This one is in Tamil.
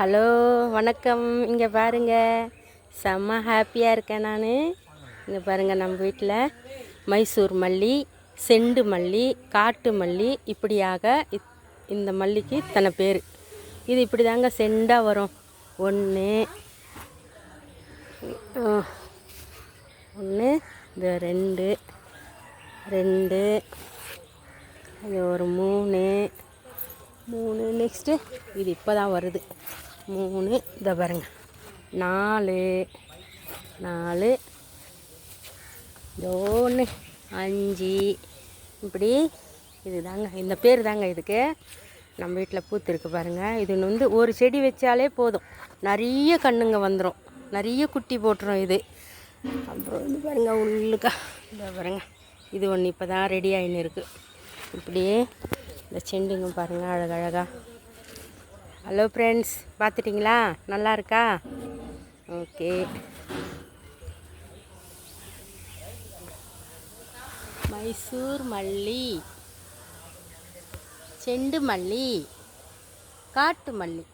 ஹலோ வணக்கம். இங்கே பாருங்கள், செம்ம ஹாப்பியாக இருக்கேன் நான். இங்கே பாருங்கள், நம்ம வீட்டில் மைசூர் மல்லி, செண்டு மல்லி, காட்டு மல்லி, இப்படியாக இந்த மல்லிக்கு இத்தனை பேர். இது இப்படி தாங்க செண்டாக வரும். ஒன்று இது ரெண்டு இது ஒரு மூணு நெக்ஸ்ட்டு இது இப்போ தான் வருது 3. இதை பாருங்க, 4 1 5. இப்படி இது தாங்க, இந்த பேர் தாங்க இதுக்கு. நம்ம வீட்டில் பூத்துருக்கு பாருங்கள். இது வந்து ஒரு செடி வச்சாலே போதும், நிறைய கண்ணுங்க வந்துடும், நிறைய குட்டி போட்டுரும் இது. அப்புறம் இது பாருங்கள், உள்ளுக்கா இதை பாருங்கள், இது ஒன்று இப்போ தான் ரெடி ஆகின்னு இருக்குது. இப்படியே இந்த செண்டுங்க பாருங்கள், அழகழகா. ஹலோ ஃப்ரெண்ட்ஸ், பார்த்துட்டிங்களா? நல்லா இருக்கா? ஓகே. மைசூர் மல்லி, செண்டு மல்லி, காட்டு மல்லி.